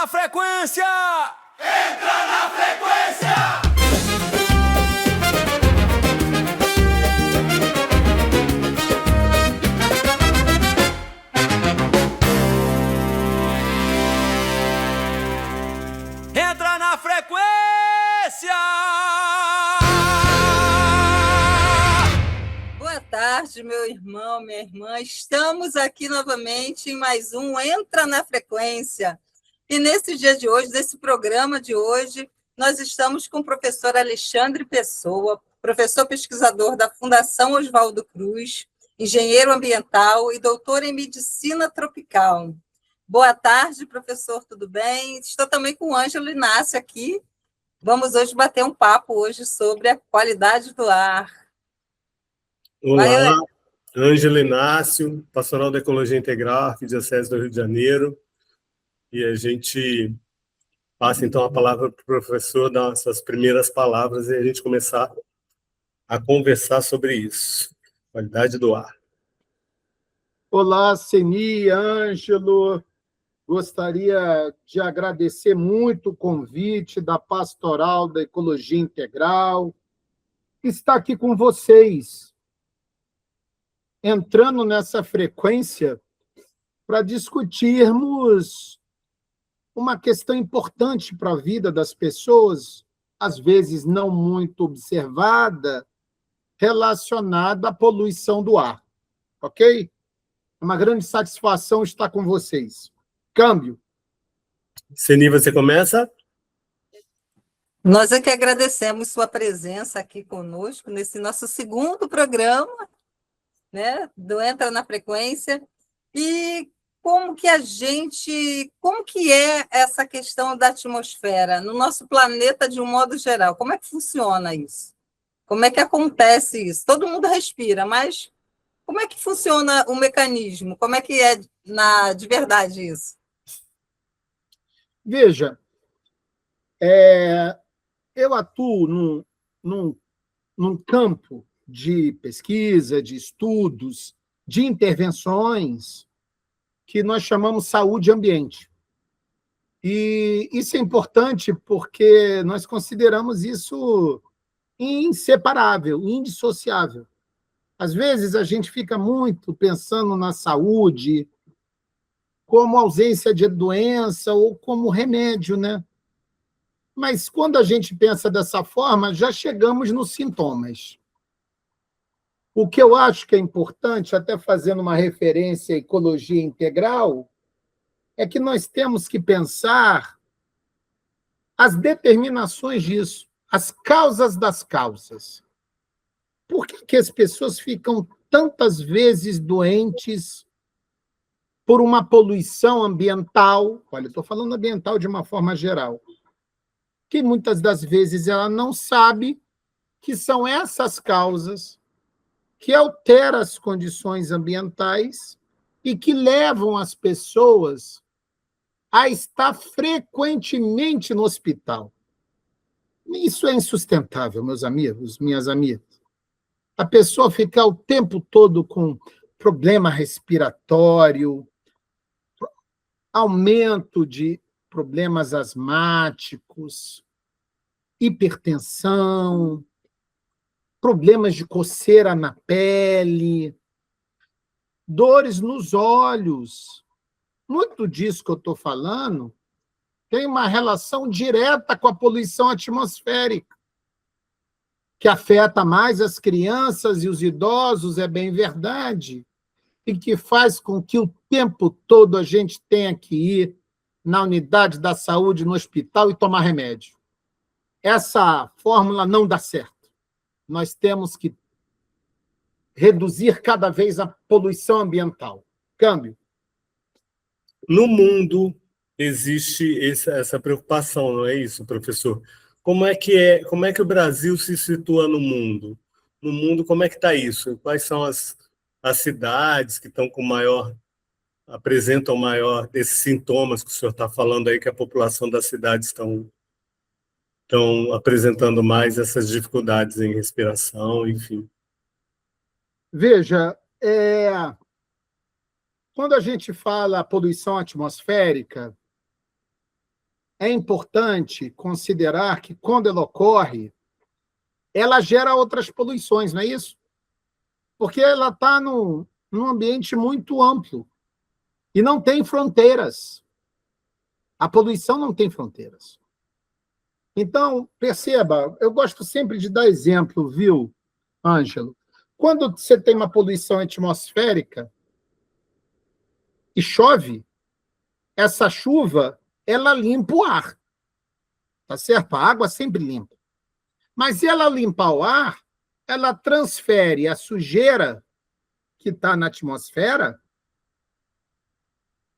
na frequência! Entra na frequência! Entra na frequência! Boa tarde, meu irmão, minha irmã. Estamos aqui novamente em mais um Entra na Frequência. E nesse dia de hoje, nesse programa de hoje, nós estamos com o professor Alexandre Pessoa, professor pesquisador da Fundação Oswaldo Cruz, engenheiro ambiental e doutor em medicina tropical. Boa tarde, professor, tudo bem? Estou também com o Ângelo Inácio aqui. Vamos hoje bater um papo hoje sobre a qualidade do ar. Olá, Ângelo Inácio, Pastoral da Ecologia Integral, Arquidiocese do Rio de Janeiro. E a gente passa, então, a palavra para o professor dar suas primeiras palavras e a gente começar a conversar sobre isso, qualidade do ar. Olá, Seni, Ângelo. Gostaria de agradecer muito o convite da Pastoral da Ecologia Integral. Estar aqui com vocês, entrando nessa frequência para discutirmos uma questão importante para a vida das pessoas, às vezes não muito observada, relacionada à poluição do ar. Ok? É uma grande satisfação estar com vocês. Câmbio. Seni, você começa? Nós é que agradecemos sua presença aqui conosco nesse nosso segundo programa, né, do Entra na Frequência. E como que é essa questão da atmosfera no nosso planeta de um modo geral? Como é que funciona isso? Como é que acontece isso? Todo mundo respira, mas como é que funciona o mecanismo? Como é que é de verdade isso? Veja, eu atuo num campo de pesquisa, de estudos, de intervenções que nós chamamos saúde e ambiente. E isso é importante porque nós consideramos isso inseparável, indissociável. Às vezes a gente fica muito pensando na saúde como ausência de doença ou como remédio, né? Mas quando a gente pensa dessa forma, já chegamos nos sintomas. O que eu acho que é importante, até fazendo uma referência à ecologia integral, é que nós temos que pensar as determinações disso, as causas das causas. Por que as pessoas ficam tantas vezes doentes por uma poluição ambiental? Olha, eu estou falando ambiental de uma forma geral, que muitas das vezes ela não sabe que são essas causas que alteram as condições ambientais e que levam as pessoas a estar frequentemente no hospital. Isso é insustentável, meus amigos, minhas amigas. A pessoa ficar o tempo todo com problema respiratório, aumento de problemas asmáticos, hipertensão, problemas de coceira na pele, dores nos olhos. Muito disso que eu estou falando tem uma relação direta com a poluição atmosférica, que afeta mais as crianças e os idosos, é bem verdade, e que faz com que o tempo todo a gente tenha que ir na unidade da saúde, no hospital, e tomar remédio. Essa fórmula não dá certo. Nós temos que reduzir cada vez a poluição ambiental. Câmbio. No mundo existe essa preocupação, não é isso, professor? Como é que o Brasil se situa no mundo? No mundo, como é que está isso? Quais são as cidades que estão apresentam maior desses sintomas que o senhor está falando aí, que a população das cidades estão apresentando mais essas dificuldades em respiração, enfim? Veja, quando a gente fala poluição atmosférica, é importante considerar que, quando ela ocorre, ela gera outras poluições, não é isso? Porque ela está num ambiente muito amplo e não tem fronteiras. A poluição não tem fronteiras. Então, perceba, eu gosto sempre de dar exemplo, viu, Ângelo? Quando você tem uma poluição atmosférica e chove, essa chuva, ela limpa o ar. Tá certo? A água sempre limpa. Mas se ela limpar o ar, ela transfere a sujeira que está na atmosfera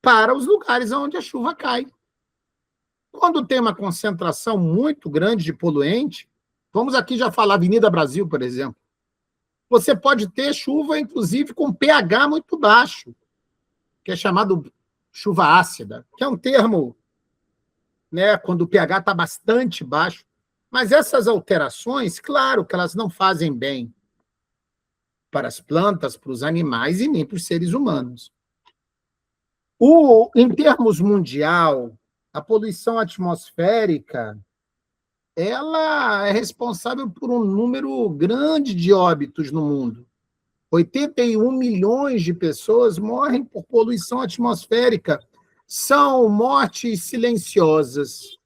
para os lugares onde a chuva cai. Quando tem uma concentração muito grande de poluente, vamos aqui já falar Avenida Brasil, por exemplo, você pode ter chuva, inclusive, com pH muito baixo, que é chamado chuva ácida, que é um termo, né, quando o pH está bastante baixo. Mas essas alterações, claro que elas não fazem bem para as plantas, para os animais e nem para os seres humanos. Em termos mundial, a poluição atmosférica, ela é responsável por um número grande de óbitos no mundo. 81 milhões de pessoas morrem por poluição atmosférica. São mortes silenciosas.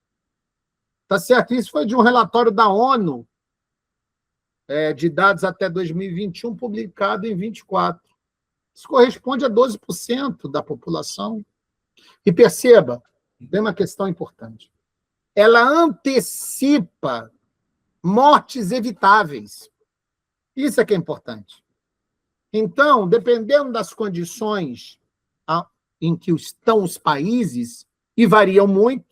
Tá certo? Isso foi de um relatório da ONU, de dados até 2021, publicado em 24. Isso corresponde a 12% da população. E perceba, tem uma questão importante. Ela antecipa mortes evitáveis. Isso é que é importante. Então, dependendo das condições em que estão os países, e variam muito,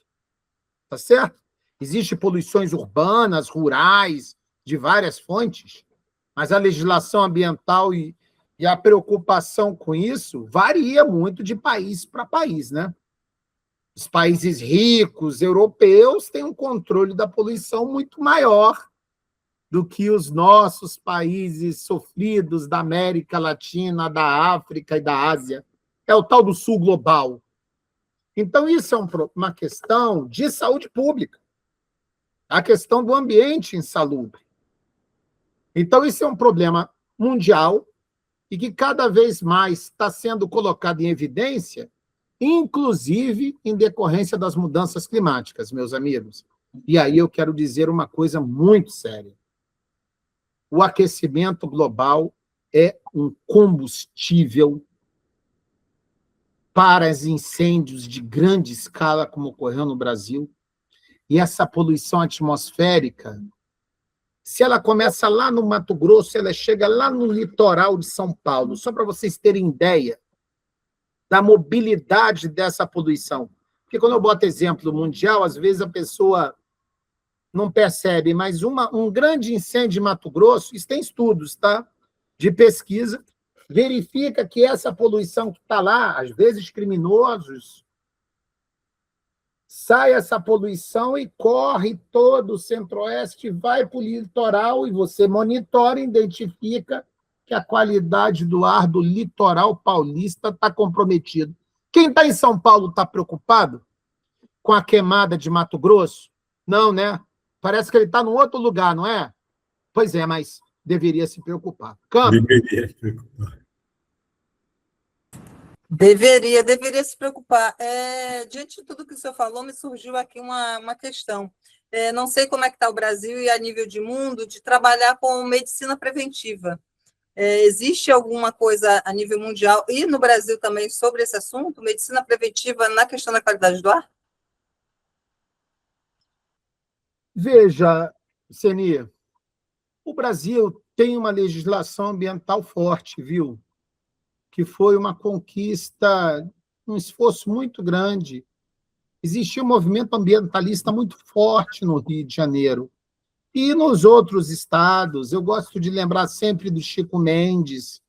tá certo? Existem poluições urbanas, rurais, de várias fontes, mas a legislação ambiental e a preocupação com isso varia muito de país para país, né? Os países ricos, europeus, têm um controle da poluição muito maior do que os nossos países sofridos da América Latina, da África e da Ásia. É o tal do Sul global. Então, isso é uma questão de saúde pública. A questão do ambiente insalubre. Então, isso é um problema mundial e que cada vez mais está sendo colocado em evidência, inclusive em decorrência das mudanças climáticas, meus amigos. E aí eu quero dizer uma coisa muito séria. O aquecimento global é um combustível para os incêndios de grande escala, como ocorreu no Brasil. E essa poluição atmosférica, se ela começa lá no Mato Grosso, ela chega lá no litoral de São Paulo, só para vocês terem ideia da mobilidade dessa poluição. Porque quando eu boto exemplo mundial, às vezes a pessoa não percebe, mas um grande incêndio em Mato Grosso, isso tem estudos, tá? De pesquisa, verifica que essa poluição que está lá, às vezes criminosos, sai essa poluição e corre todo o centro-oeste, vai para o litoral e você monitora e identifica que a qualidade do ar do litoral paulista está comprometida. Quem está em São Paulo está preocupado com a queimada de Mato Grosso? Não, né? Parece que ele está num outro lugar, não é? Pois é, mas deveria se preocupar. Câmbio. Deveria se preocupar. Deveria se preocupar. Diante de tudo que o senhor falou, me surgiu aqui uma questão. Não sei como é que está o Brasil e a nível de mundo de trabalhar com medicina preventiva. Existe alguma coisa a nível mundial e no Brasil também sobre esse assunto, medicina preventiva na questão da qualidade do ar? Veja, Seni, o Brasil tem uma legislação ambiental forte, viu? Que foi uma conquista, um esforço muito grande. Existia um movimento ambientalista muito forte no Rio de Janeiro. E nos outros estados, eu gosto de lembrar sempre do Chico Mendes.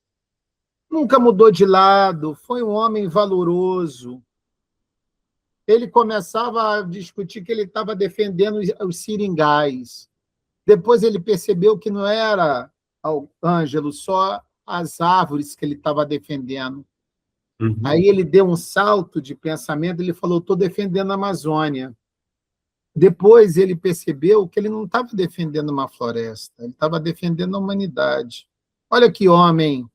Nunca mudou de lado, foi um homem valoroso. Ele começava a discutir que ele estava defendendo os seringais. Depois ele percebeu que não era, Ângelo, só as árvores que ele estava defendendo. Uhum. Aí ele deu um salto de pensamento, ele falou, estou defendendo a Amazônia. Depois ele percebeu que ele não estava defendendo uma floresta, ele estava defendendo a humanidade. Olha que homem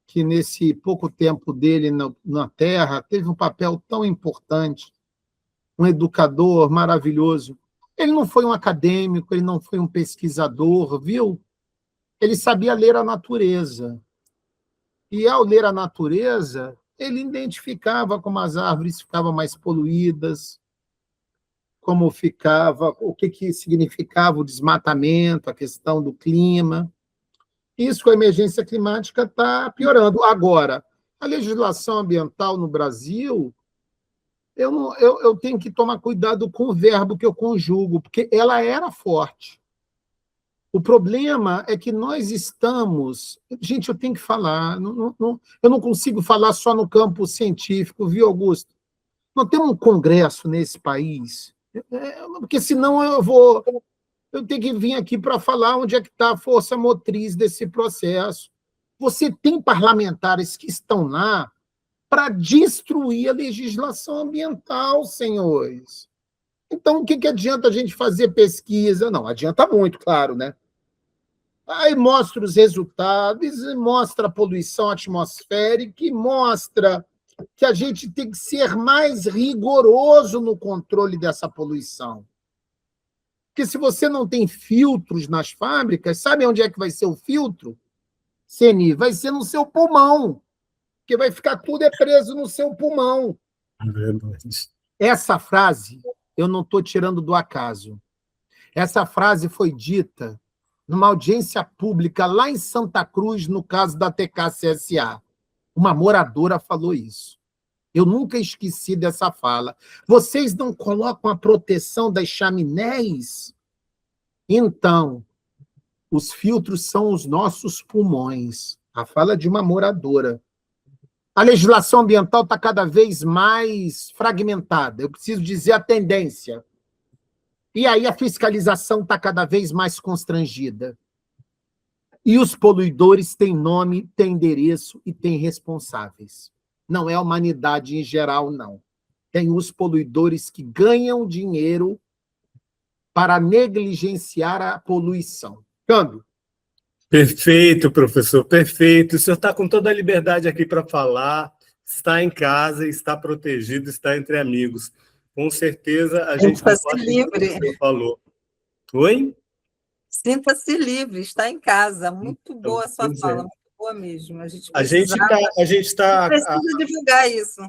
que, nesse pouco tempo dele na Terra, teve um papel tão importante, um educador maravilhoso. Ele não foi um acadêmico, ele não foi um pesquisador, viu? Ele sabia ler a natureza. E, ao ler a natureza, ele identificava como as árvores ficavam mais poluídas, como ficava, o que significava o desmatamento, a questão do clima. Isso com a emergência climática está piorando. Agora, a legislação ambiental no Brasil, eu tenho que tomar cuidado com o verbo que eu conjugo, porque ela era forte. O problema é que nós estamos... Gente, eu tenho que falar, eu não consigo falar só no campo científico, viu, Augusto? Nós temos um congresso nesse país, porque senão eu tenho que vir aqui para falar onde é que está a força motriz desse processo. Você tem parlamentares que estão lá para destruir a legislação ambiental, senhores. Então, o que adianta a gente fazer pesquisa? Não, adianta muito, claro, né? Aí mostra os resultados, mostra a poluição atmosférica, e mostra que a gente tem que ser mais rigoroso no controle dessa poluição. Porque se você não tem filtros nas fábricas, sabe onde é que vai ser o filtro? Ceni, vai ser no seu pulmão, porque vai ficar tudo preso no seu pulmão. É verdade. Essa frase eu não estou tirando do acaso. Essa frase foi dita numa audiência pública lá em Santa Cruz, no caso da TK-CSA. Uma moradora falou isso. Eu nunca esqueci dessa fala. Vocês não colocam a proteção das chaminés? Então, os filtros são os nossos pulmões. A fala de uma moradora. A legislação ambiental está cada vez mais fragmentada. Eu preciso dizer a tendência. E aí a fiscalização está cada vez mais constrangida. E os poluidores têm nome, têm endereço e têm responsáveis. Não é a humanidade em geral, não. Tem os poluidores que ganham dinheiro para negligenciar a poluição. Câmbio. Perfeito, professor, perfeito. O senhor está com toda a liberdade aqui para falar, está em casa, está protegido, está entre amigos. Com certeza a gente Sinta-se livre. O senhor falou. Oi? Sinta-se livre, está em casa. Muito boa a sua pois fala, é. muito boa mesmo. A gente está precisa divulgar isso.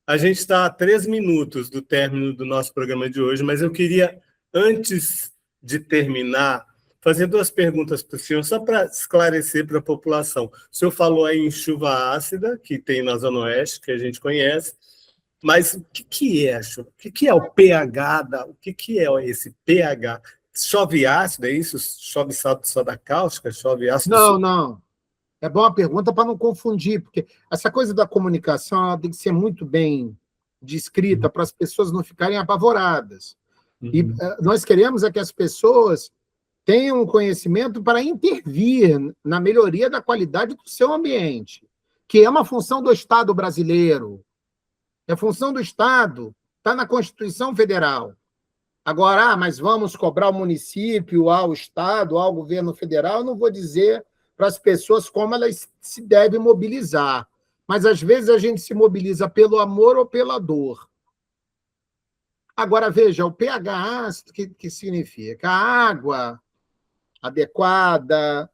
A gente está a 3 minutos do término do nosso programa de hoje, mas eu queria, antes de terminar, fazer 2 perguntas para o senhor, só para esclarecer para a população. O senhor falou aí em chuva ácida, que tem na Zona Oeste, que a gente conhece, mas o que é a chuva? O que é o pH? O que é esse pH? Chove ácido, é isso? Chove soda cáustica? Chove ácido? Não. É boa pergunta para não confundir, porque essa coisa da comunicação ela tem que ser muito bem descrita para as pessoas não ficarem apavoradas. E nós queremos é que as pessoas tenham um conhecimento para intervir na melhoria da qualidade do seu ambiente, que é uma função do Estado brasileiro. É função do Estado, está na Constituição Federal. Agora, mas vamos cobrar o município, ao Estado, ao governo federal, eu não vou dizer para as pessoas como elas se devem mobilizar. Mas, às vezes, a gente se mobiliza pelo amor ou pela dor. Agora, veja, o pH ácido, que significa? A água adequada,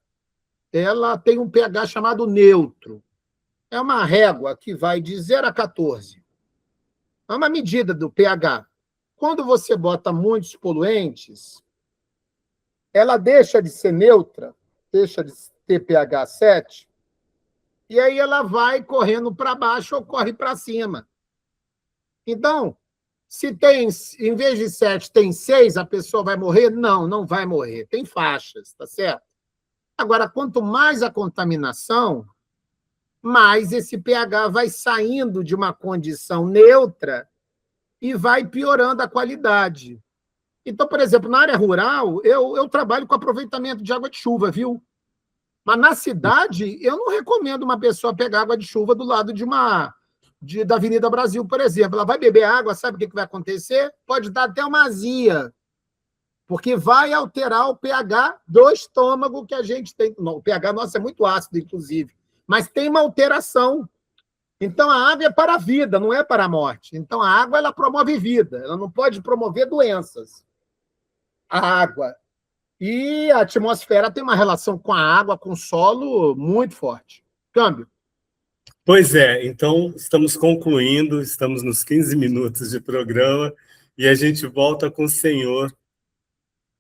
ela tem um pH chamado neutro. É uma régua que vai de 0 a 14. É uma medida do pH. Quando você bota muitos poluentes, ela deixa de ser neutra, deixa de ter pH 7, e aí ela vai correndo para baixo ou corre para cima. Então, se tem, em vez de 7, tem 6, a pessoa vai morrer? Não, não vai morrer. Tem faixas, tá certo? Agora, quanto mais a contaminação, mais esse pH vai saindo de uma condição neutra e vai piorando a qualidade. Então, por exemplo, na área rural, eu trabalho com aproveitamento de água de chuva, viu? Mas na cidade, eu não recomendo uma pessoa pegar água de chuva do lado de da Avenida Brasil, por exemplo. Ela vai beber água, sabe o que vai acontecer? Pode dar até uma azia, porque vai alterar o pH do estômago que a gente tem. Não, o pH nosso é muito ácido, inclusive, mas tem uma alteração. Então, a água é para a vida, não é para a morte. Então, a água ela promove vida, ela não pode promover doenças. A água. E a atmosfera tem uma relação com a água, com o solo, muito forte. Câmbio. Pois é, então estamos concluindo, estamos nos 15 minutos de programa e a gente volta com o senhor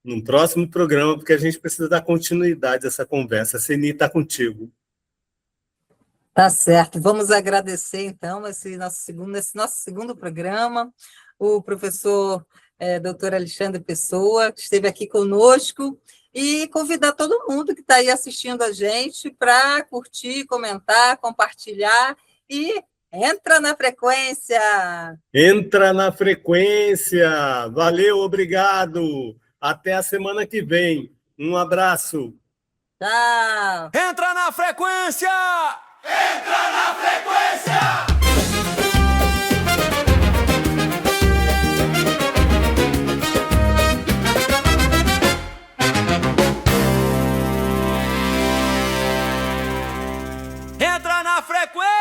no próximo programa, porque a gente precisa dar continuidade a essa conversa. A Ceni está contigo. Tá certo. Vamos agradecer, então, esse nosso segundo programa, o professor doutor Alexandre Pessoa, que esteve aqui conosco, e convidar todo mundo que está aí assistindo a gente para curtir, comentar, compartilhar e entra na frequência! Entra na frequência! Valeu, obrigado! Até a semana que vem. Um abraço! Tchau! Entra na frequência! Entra na frequência! Entra na frequência!